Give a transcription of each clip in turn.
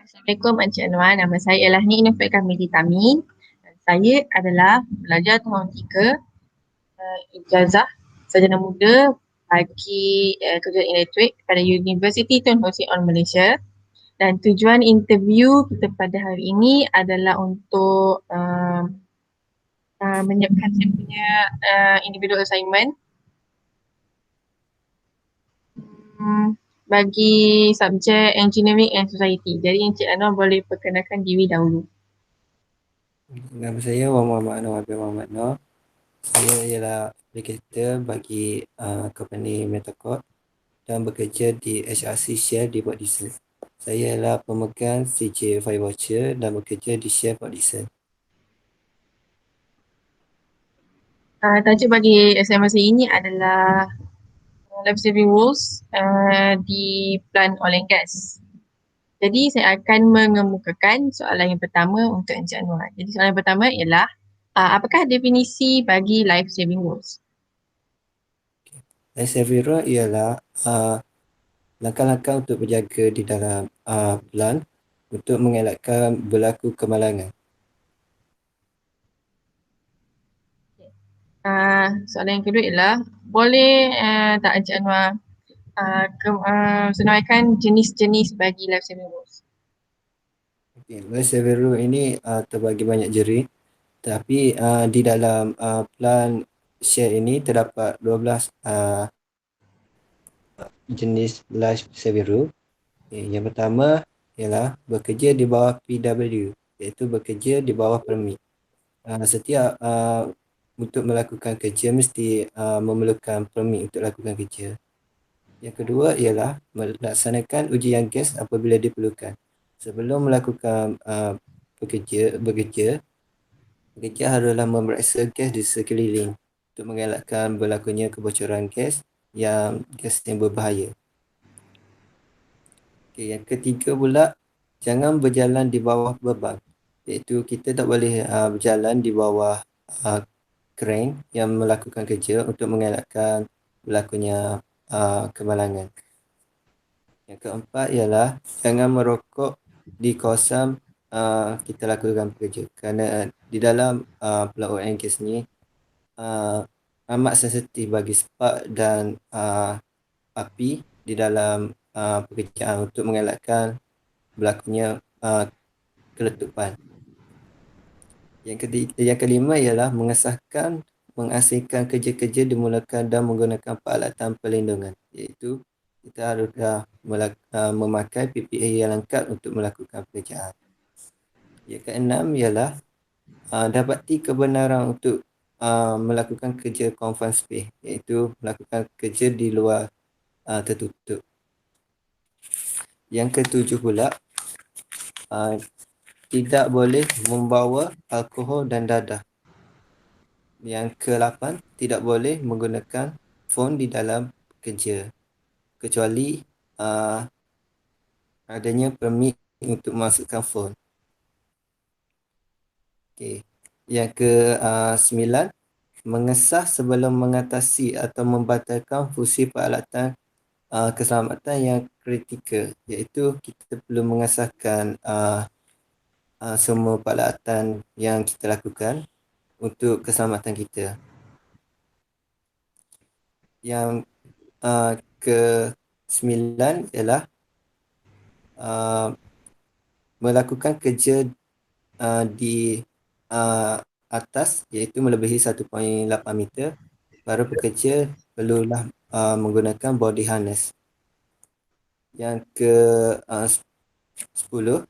Assalamualaikum Encik Anwar, nama saya ialah Nik Nufik Kamili Tamin. Saya adalah pelajar tahun 3 ijazah sarjana muda bagi kejuruteraan elektrik pada Universiti Tun Hussein Malaysia. Dan tujuan interview kita pada hari ini adalah untuk menyiapkan saya punya individual assignment bagi subjek Engineering and Society. Jadi Encik Anwar boleh perkenalkan diri dahulu. Nama saya Muhammad Anwar bin Muhammad Noor. Saya ialah applicator bagi company Metacorp dan bekerja di HRC Share di Port Dickson. Saya ialah pemegang CJ Fire Voucher dan bekerja di Share Port Dickson. Tajuk bagi assignment saya ini adalah life saving rules di plant oil and gas. Jadi saya akan mengemukakan soalan yang pertama untuk Encik Anwar. Jadi soalan yang pertama ialah apakah definisi bagi life saving rules? Life saving rule ialah langkah-langkah untuk berjaga di dalam plant untuk mengelakkan berlaku kemalangan. Soalan yang kedua ialah boleh tak Encik Anwar senaraikan jenis-jenis bagi life saving rules? Okay. Life saving rule ini terbagi banyak jenis, tapi di dalam plant share ini terdapat 12 jenis life saving rule. Okay. Yang pertama ialah bekerja di bawah PW, iaitu bekerja di bawah permit. Setiap untuk melakukan kerja mesti memerlukan permit untuk lakukan kerja. Yang kedua ialah melaksanakan ujian gas apabila diperlukan. Sebelum melakukan bekerja haruslah memeriksa gas di sekeliling untuk mengelakkan berlakunya kebocoran gas yang berbahaya. Okay, yang ketiga pula, jangan berjalan di bawah beban. Iaitu kita tak boleh berjalan di bawah crane yang melakukan kerja untuk mengelakkan berlakunya kemalangan. Yang keempat ialah jangan merokok di kawasan kita lakukan kerja, kerana di dalam plant oil and gas ni amat sensitif bagi spark dan api di dalam pekerjaan untuk mengelakkan berlakunya keletupan. Yang kelima ialah mengasingkan kerja-kerja dimulakan dan menggunakan peralatan perlindungan, iaitu kita haruslah memakai PPE yang lengkap untuk melakukan pekerjaan. Yang keenam ialah dapati kebenaran untuk melakukan kerja confined space, iaitu melakukan kerja di luar tertutup. Yang ketujuh pula, tidak boleh membawa alkohol dan dadah. Yang ke-8, tidak boleh menggunakan phone di dalam kerja kecuali adanya permit untuk masukkan phone. Okay. Yang ke-9, mengesah sebelum mengatasi atau membatalkan fungsi peralatan keselamatan yang kritikal, iaitu kita perlu mengesahkan semua peralatan yang kita lakukan untuk keselamatan kita. Yang ke-9 ialah melakukan kerja di atas, iaitu melebihi 1.8 meter. Para pekerja perlulah menggunakan body harness. Yang ke-10,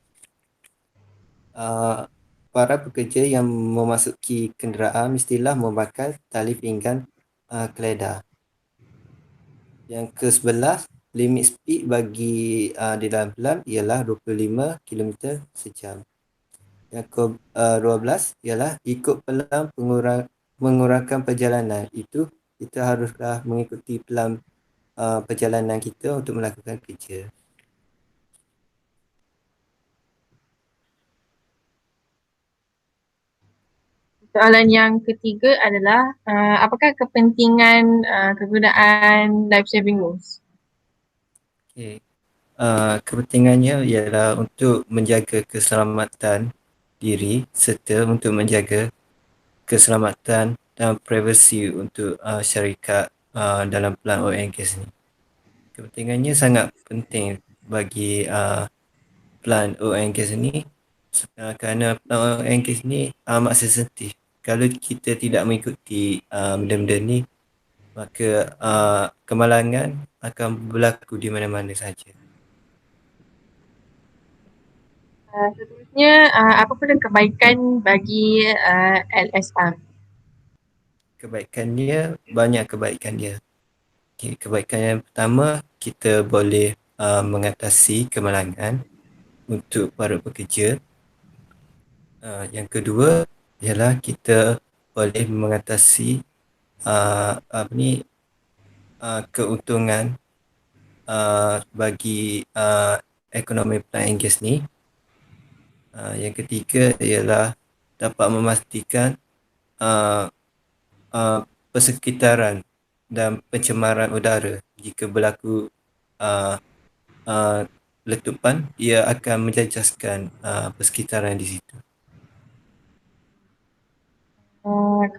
para pekerja yang memasuki kenderaan mestilah memakai tali pinggang keledar. Yang ke-11, limit speed bagi di dalam plant ialah 25 km sejam. Yang ke-12 ialah ikut pelan mengurangkan perjalanan. Itu kita haruslah mengikuti pelan perjalanan kita untuk melakukan kerja. Soalan yang ketiga adalah apakah kepentingan kegunaan life saving rules? Okay. Kepentingannya ialah untuk menjaga keselamatan diri serta untuk menjaga keselamatan dan privasi untuk syarikat dalam pelan oil and gas ni. Kepentingannya sangat penting bagi pelan oil and gas ni kerana pelan oil and gas ni amat sensitif. Kalau kita tidak mengikuti benda-benda ni, maka kemalangan akan berlaku di mana-mana sahaja. Seterusnya, apa pula kebaikan bagi LSR? Kebaikannya, banyak kebaikan dia. Okay, kebaikan yang pertama, kita boleh mengatasi kemalangan untuk para pekerja. Yang kedua ialah kita boleh mengatasi keuntungan bagi ekonomi pelan and gas ni. Yang ketiga ialah dapat memastikan persekitaran dan pencemaran udara. Jika berlaku letupan, ia akan menjejaskan persekitaran di situ.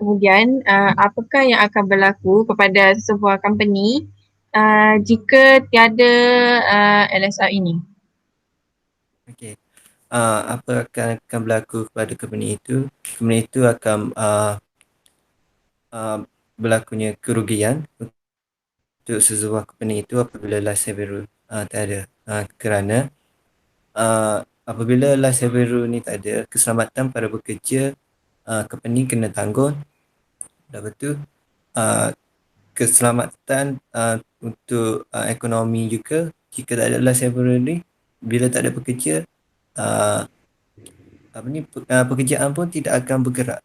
Kemudian, apakah yang akan berlaku kepada sebuah company jika tiada LSR ini? Okey. Apa akan berlaku kepada company itu? Company itu akan berlakunya kerugian untuk sebuah company itu apabila life saver rule tak ada. Kerana apabila life saver rule ni tak ada, keselamatan para pekerja company kena tanggung. Lepas tu keselamatan untuk ekonomi juga, jika tak ada life saver rule ni, bila tak ada pekerja, pekerjaan pun tidak akan bergerak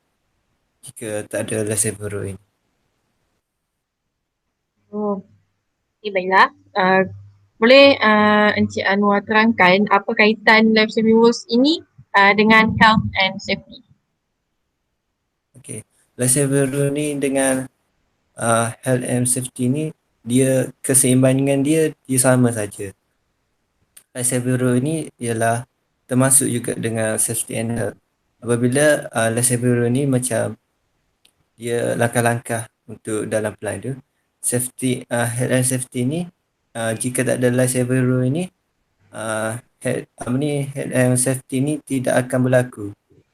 jika tak ada life saver rule ini. Oh, okay, baiklah. Boleh Encik Anwar terangkan apa kaitan life saving rules ini dengan health and safety? Okey. Life saver rule ni dengan health and safety ni, dia keseimbangan dia sama saja. Life saver rule ni ialah termasuk juga dengan safety and health. Apabila life saver rule ni macam dia langkah-langkah untuk dalam plan tu, safety health and safety ni jika tak ada life saver rule ni, health and safety ni tidak akan berlaku.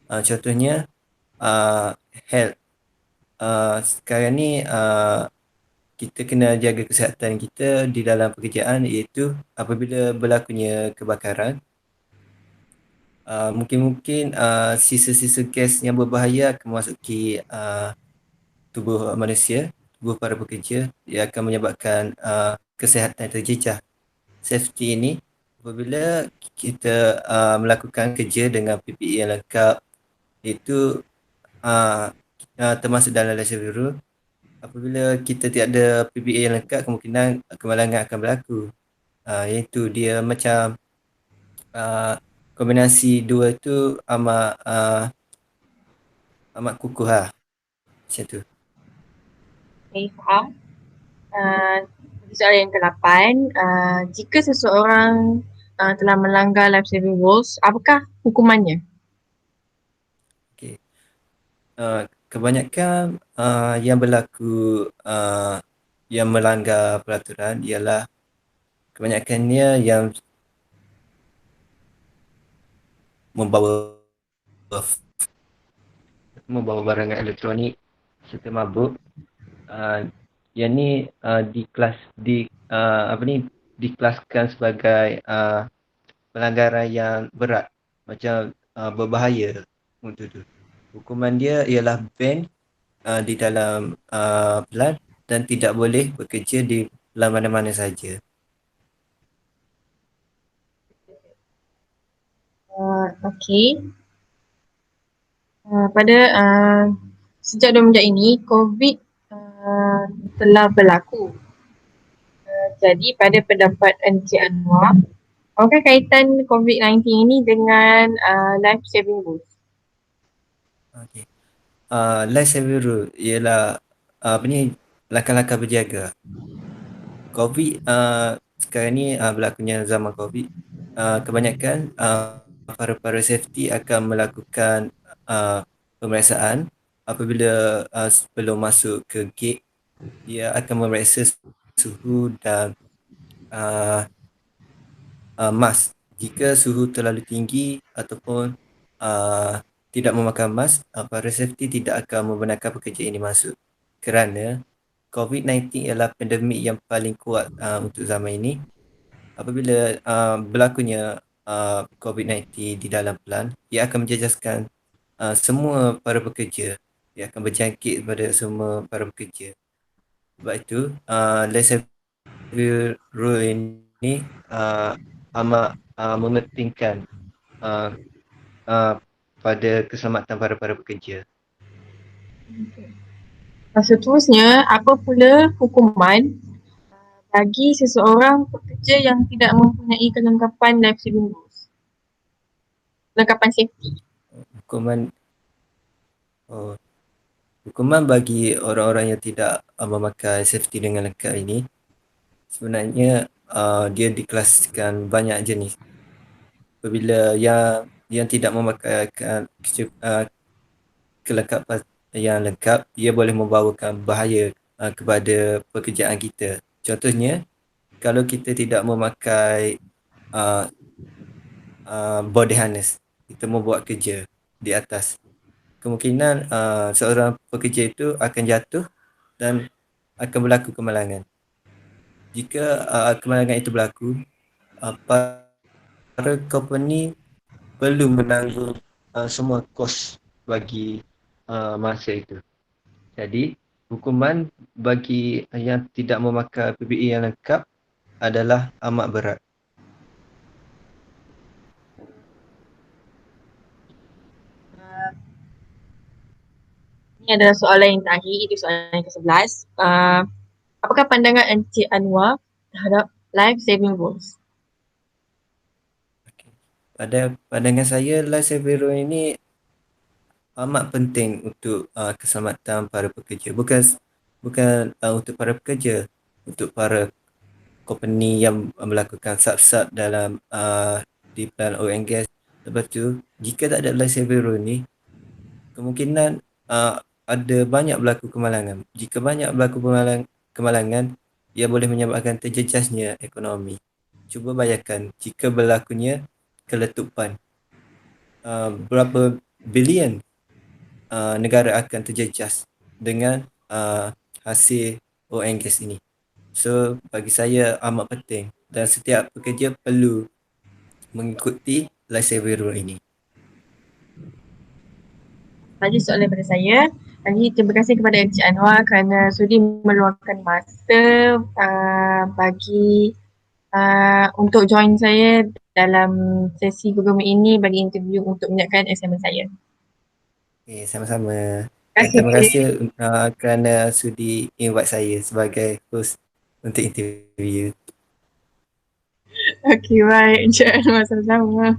Contohnya health. Sekarang ni kita kena jaga kesihatan kita di dalam pekerjaan, iaitu apabila berlakunya kebakaran, mungkin sisa-sisa gas yang berbahaya akan memasuki tubuh manusia, tubuh para pekerja. Ia akan menyebabkan kesihatan terjejah. Safety ini, apabila kita melakukan kerja dengan PPE yang lengkap, itu termasuk dalam life saving rule. Apabila kita tiada PPE yang lengkap, kemungkinan kemalangan akan berlaku. Iaitu dia macam kombinasi dua tu amat kukuh lah. Macam tu. Okay, faham. Soalan yang ke-8, jika seseorang telah melanggar life saving rules, apakah hukumannya? Okay. Kebanyakan yang berlaku yang melanggar peraturan ialah kebanyakannya yang membawa barangan elektronik serta mabuk. Yang ni dikelaskan sebagai pelanggaran yang berat, macam berbahaya untuk tu. Hukuman dia ialah ban di dalam pelan dan tidak boleh bekerja di pelan mana-mana saja. Okay. Pada sejak 2000 ini, COVID telah berlaku. Jadi pada pendapat Encik Anwar, apakah kaitan COVID-19 ini dengan life saving rules? Okay. Life saving rule ialah langkah-langkah berjaga. COVID sekarang ni berlakunya zaman COVID, kebanyakan para safety akan melakukan pemeriksaan apabila sebelum masuk ke gate. Dia akan memeriksa suhu dan uh, mask. Jika suhu terlalu tinggi ataupun uh, tidak memakai mask, para safety tidak akan membenarkan pekerja ini masuk, kerana COVID-19 ialah pandemik yang paling kuat untuk zaman ini. Apabila berlakunya COVID-19 di dalam pelan, ia akan menjejaskan semua para pekerja. Ia akan berjangkit kepada semua para pekerja. Sebab itu, laissez-faire rule ini amat mementingkan uh, uh, pada keselamatan para pekerja. Seterusnya, apa pula hukuman bagi seseorang pekerja yang tidak mempunyai kelengkapan life saving rules? Kelengkapan safety. Hukuman oh, hukuman bagi orang-orang yang tidak memakai safety dengan lengkap ini, sebenarnya dia dikelaskan banyak jenis. Apabila yang tidak memakai kelengkapan yang lengkap, ia boleh membawakan bahaya kepada pekerjaan kita. Contohnya, kalau kita tidak memakai uh, body harness, kita membuat kerja di atas, kemungkinan seorang pekerja itu akan jatuh dan akan berlaku kemalangan. Jika kemalangan itu berlaku, para company perlu menanggung semua kos bagi masa itu. Jadi, hukuman bagi yang tidak memakai PPE yang lengkap adalah amat berat. Ini adalah soalan yang terakhir, itu soalan yang ke-11. Apakah pandangan Encik Anwar terhadap life saving rules? Pada pandangan saya, life saving rule ini amat penting untuk keselamatan para pekerja. Bukan untuk para pekerja, untuk para company yang melakukan sub-sub dalam di pelan oil and gas. Lepas tu, jika tak ada life saving rule ni, kemungkinan ada banyak berlaku kemalangan. Jika banyak berlaku kemalangan, ia boleh menyebabkan terjejasnya ekonomi. Cuba bayangkan jika berlakunya keletupan, berapa bilion negara akan terjejas dengan hasil oil and gas ini. So, bagi saya amat penting dan setiap pekerja perlu mengikuti life saving rule ini. Saja soalan daripada saya. Lagi terima kasih kepada Encik Anwar kerana sudi meluangkan masa bagi untuk join saya dalam sesi Google Meet ini bagi interview untuk menyiapkan assignment saya. Okay, sama-sama. Dan Terima terima kasih. kasih kerana sudi invite saya sebagai host untuk interview. Okey, baik. Encik Anwar, sama-sama.